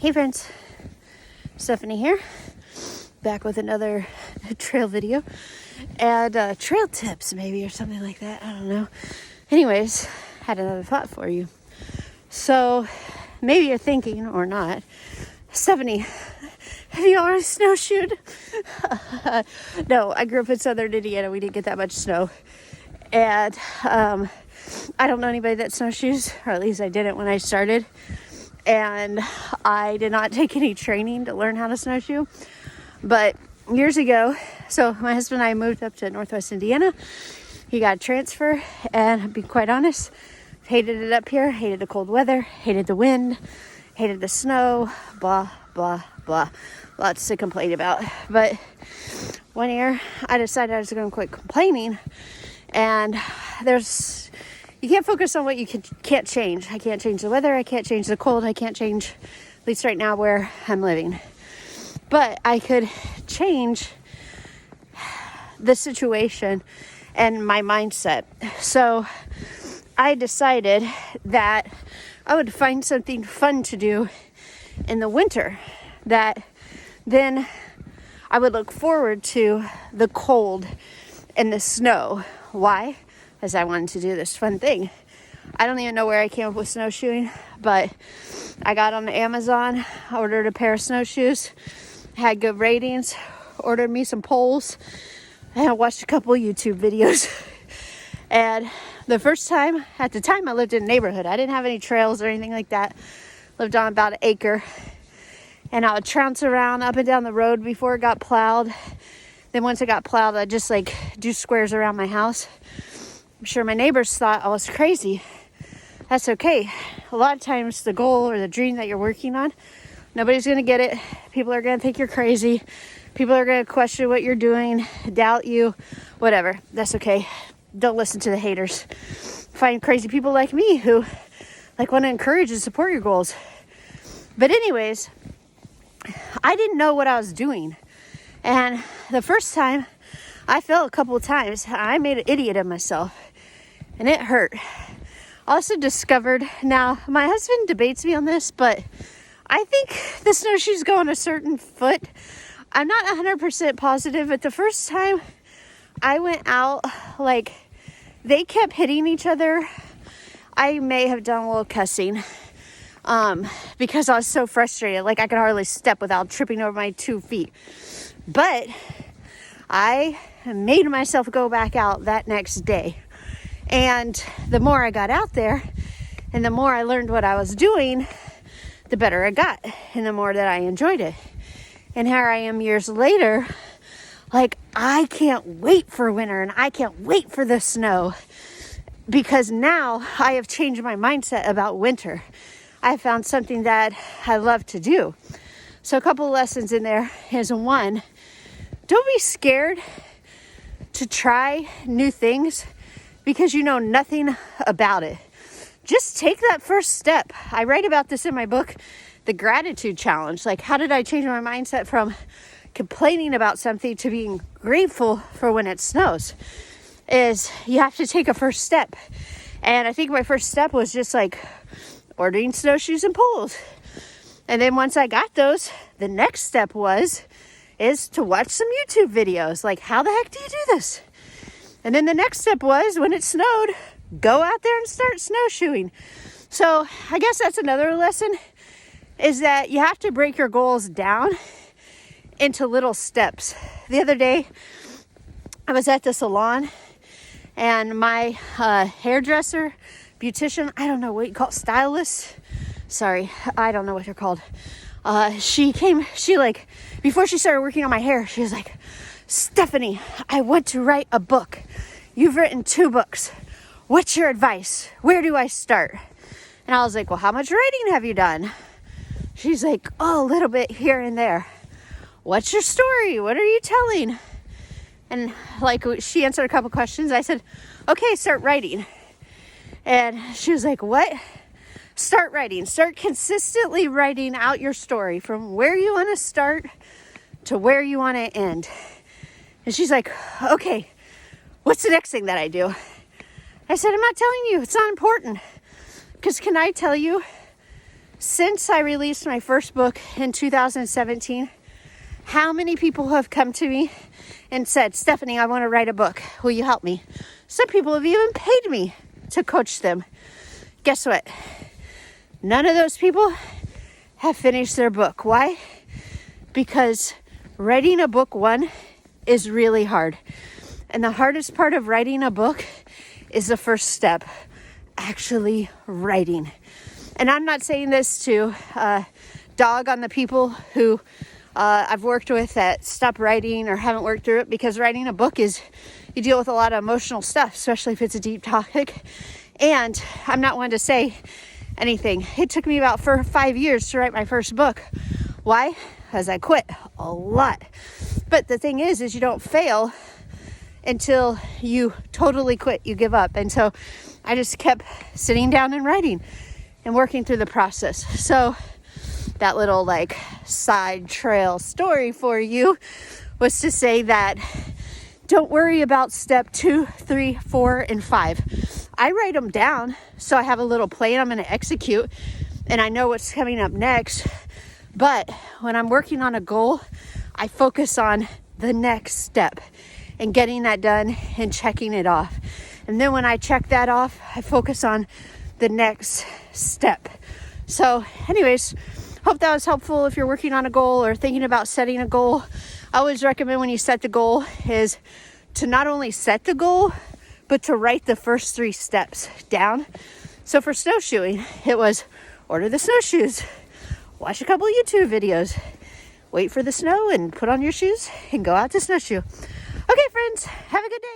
Hey friends, Stephanie here, back with another trail video and trail tips maybe or something like that, I don't know. Anyways, had another thought for you. So maybe you're thinking, or not, Stephanie, have you already snowshoed? No, I grew up in southern Indiana. We didn't get that much snow. And I don't know anybody that snowshoes, or at least I didn't when I started. And I did not take any training to learn how to snowshoe. But years ago, so my husband and I moved up to Northwest Indiana. He got a transfer, and to be quite honest, hated it up here, hated the cold weather, hated the wind, hated the snow, blah, blah, blah. Lots to complain about. But one year, I decided I was going to quit complaining. And you can't focus on what you can't change. I can't change the weather. I can't change the cold. I can't change, at least right now, where I'm living. But I could change the situation and my mindset. So I decided that I would find something fun to do in the winter that then I would look forward to the cold and the snow. Why? Because I wanted to do this fun thing. I don't even know where I came up with snowshoeing, but I got on Amazon, ordered a pair of snowshoes, had good ratings, ordered me some poles, and I watched a couple YouTube videos. And the first time, at the time I lived in a neighborhood. I didn't have any trails or anything like that. Lived on about an acre. And I would trounce around up and down the road before it got plowed. Then once it got plowed, I'd just do squares around my house. I'm sure my neighbors thought I was crazy. That's okay. A lot of times the goal or the dream that you're working on, nobody's going to get it. People are going to think you're crazy. People are going to question what you're doing, doubt you, whatever. That's okay. Don't listen to the haters. Find crazy people like me who want to encourage and support your goals. But anyways, I didn't know what I was doing. And the first time, I fell a couple of times. I made an idiot of myself. And it hurt. Also discovered, now my husband debates me on this, but I think the snowshoes go on a certain foot. I'm not 100% positive, but the first time I went out, they kept hitting each other. I may have done a little cussing because I was so frustrated. I could hardly step without tripping over my 2 feet. But I made myself go back out that next day. And the more I got out there and the more I learned what I was doing, the better I got and the more that I enjoyed it. And here I am years later, I can't wait for winter and I can't wait for the snow because now I have changed my mindset about winter. I found something that I love to do. So a couple of lessons in there is one, don't be scared to try new things because you know nothing about it. Just take that first step. I write about this in my book, The Gratitude Challenge. How did I change my mindset from complaining about something to being grateful for when it snows? Is you have to take a first step. And I think my first step was just ordering snowshoes and poles. And then once I got those, the next step is to watch some YouTube videos. How the heck do you do this? And then the next step was, when it snowed, go out there and start snowshoeing. So I guess that's another lesson, is that you have to break your goals down into little steps. The other day, I was at the salon, and my hairdresser, beautician, I don't know what you call it, stylist. Sorry, I don't know what they're called. She before she started working on my hair, she was like, Stephanie, I want to write a book. You've written 2 books. What's your advice? Where do I start? And I was like, well, how much writing have you done? She's like, oh, a little bit here and there. What's your story? What are you telling? And she answered a couple questions. I said, okay, start writing. And she was like, what? Start writing. Start consistently writing out your story from where you want to start to where you want to end. And she's like, okay, what's the next thing that I do? I said, I'm not telling you. It's not important. Because can I tell you Since I released my first book in 2017, how many people have come to me and said, Stephanie, I want to write a book. Will you help me? Some people have even paid me to coach them. Guess what? None of those people have finished their book. Why? Because writing a book, one, is really hard. And the hardest part of writing a book is the first step, actually writing. And I'm not saying this to dog on the people who I've worked with that stop writing or haven't worked through it, because writing a book is, you deal with a lot of emotional stuff, especially if it's a deep topic. And I'm not one to say anything. It took me about 4 or 5 years to write my first book. Why? Because I quit a lot. But the thing is you don't fail until you totally quit, you give up. And so I just kept sitting down and writing and working through the process. So that little like side trail story for you was to say that don't worry about step 2, 3, 4, and 5. I write them down so I have a little plan I'm going to execute and I know what's coming up next. But when I'm working on a goal, I focus on the next step and getting that done and checking it off. And then when I check that off, I focus on the next step. So anyways, hope that was helpful if you're working on a goal or thinking about setting a goal. I always recommend when you set the goal is to not only set the goal, but to write the first 3 steps down. So for snowshoeing, it was order the snowshoes, watch a couple YouTube videos, wait for the snow and put on your shoes and go out to snowshoe. Okay, friends, have a good day.